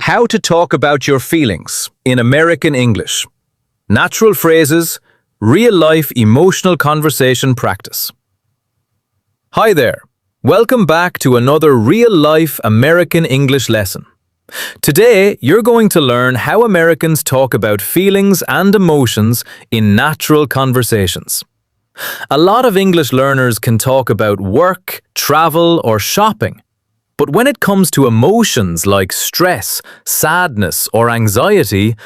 How to talk about your feelings in American English. Natural phrases, real-life emotional conversation practice. Hi there. Welcome back to another real-life American English lesson. Today, you're going to learn how Americans talk about feelings and emotions in natural conversations. A lot of English learners can talk about work, travel, or shopping. But when it comes to emotions like stress, sadness, or anxiety,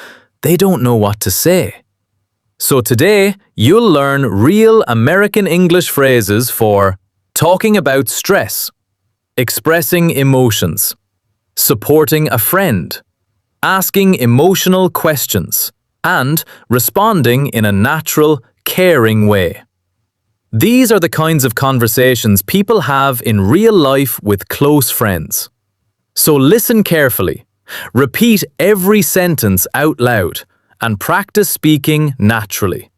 they don't know what to say. So today, you'll learn real American English phrases for talking about stress, expressing emotions, supporting a friend, asking emotional questions, and responding in a natural, caring way. These are the kinds of conversations people have in real life with close friends. So listen carefully, repeat every sentence out loud, and practice speaking naturally.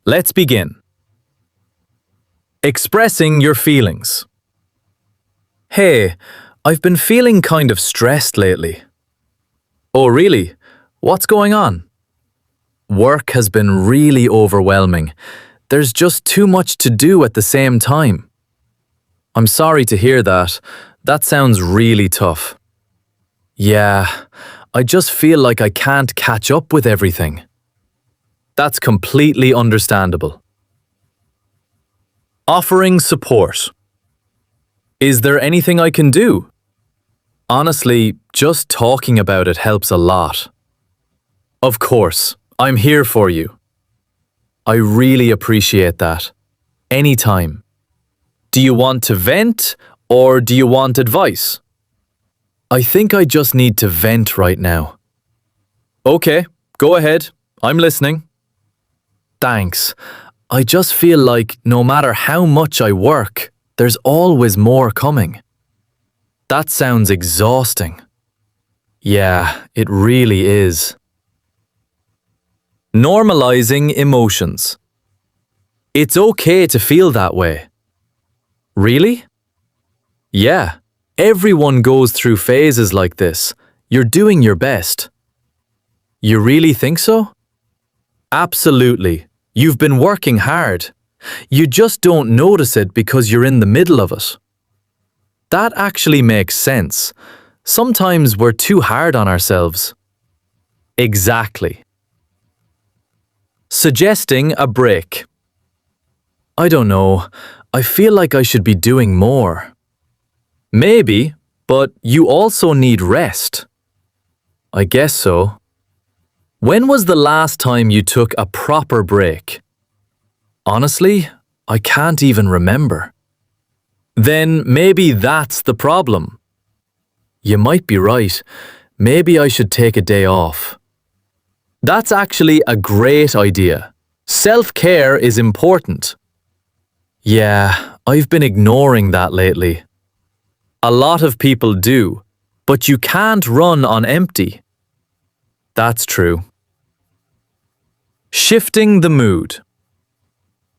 Let's begin. Expressing your feelings. Hey, I've been feeling kind of stressed lately. Oh, really? What's going on? Work has been really overwhelming. There's just too much to do at the same time. I'm sorry to hear that. That sounds really tough. Yeah, I just feel like I can't catch up with everything. That's completely understandable. Offering support. Is there anything I can do? Honestly, just talking about it helps a lot. Of course, I'm here for you. I really appreciate that. Anytime. Do you want to vent or do you want advice? I think I just need to vent right now. Okay, go ahead. I'm listening. Thanks. I just feel like no matter how much I work, there's always more coming. That sounds exhausting. Yeah, it really is. Normalizing emotions. It's okay to feel that way. Really? Yeah, everyone goes through phases like this. You're doing your best. You really think so? Absolutely. You've been working hard. You just don't notice it because you're in the middle of it. That actually makes sense. Sometimes we're too hard on ourselves. Exactly. Suggesting a break. I don't know. I feel like I should be doing more. Maybe, but you also need rest. I guess so. When was the last time you took a proper break? Honestly, I can't even remember. Then maybe that's the problem. You might be right. Maybe I should take a day off. That's actually a great idea. Self-care is important. Yeah, I've been ignoring that lately. A lot of people do, but you can't run on empty. That's true. Shifting the mood.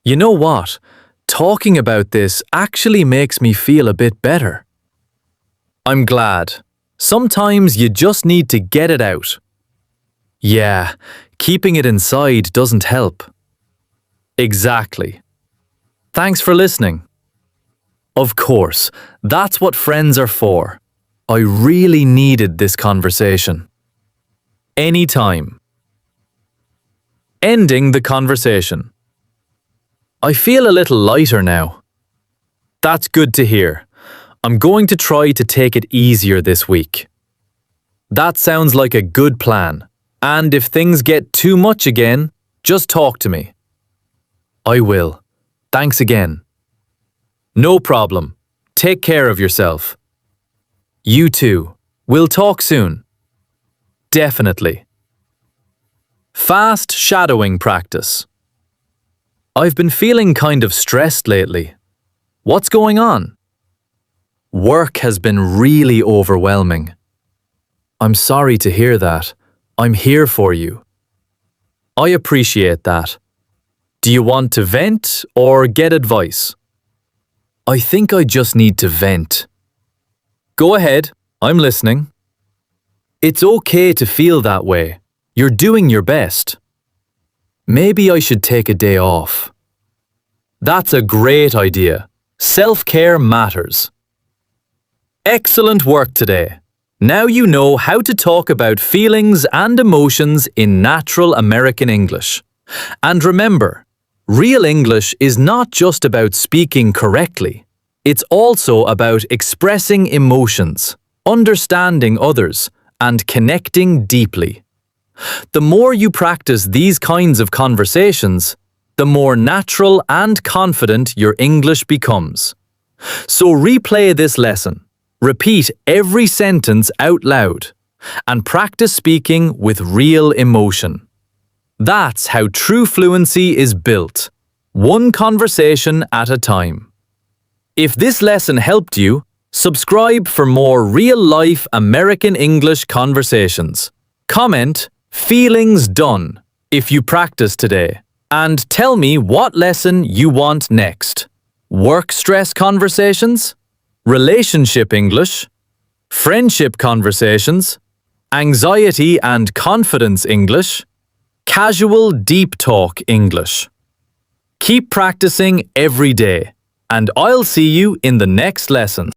You know what? Talking about this actually makes me feel a bit better. I'm glad. Sometimes you just need to get it out. Yeah, keeping it inside doesn't help. Exactly. Thanks for listening. Of course, that's what friends are for. I really needed this conversation. Anytime. Ending the conversation. I feel a little lighter now. That's good to hear. I'm going to try to take it easier this week. That sounds like a good plan. And if things get too much again, just talk to me. I will. Thanks again. No problem. Take care of yourself. You too. We'll talk soon. Definitely. Fast shadowing practice. I've been feeling kind of stressed lately. What's going on? Work has been really overwhelming. I'm sorry to hear that. I'm here for you. I appreciate that. Do you want to vent or get advice? I think I just need to vent. Go ahead, I'm listening. It's okay to feel that way. You're doing your best. Maybe I should take a day off. That's a great idea. Self-care matters. Excellent work today. Now you know how to talk about feelings and emotions in natural American English. And remember, real English is not just about speaking correctly. It's also about expressing emotions, understanding others, and connecting deeply. The more you practice these kinds of conversations, the more natural and confident your English becomes. So replay this lesson, repeat every sentence out loud, and practice speaking with real emotion. That's how true fluency is built, one conversation at a time. If this lesson helped you, subscribe for more real-life American English conversations. Comment "Feelings done" if you practice today. And tell me what lesson you want next. Work stress conversations? Relationship English? Friendship conversations? Anxiety and confidence English? Casual deep talk English? Keep practicing every day, and I'll see you in the next lesson.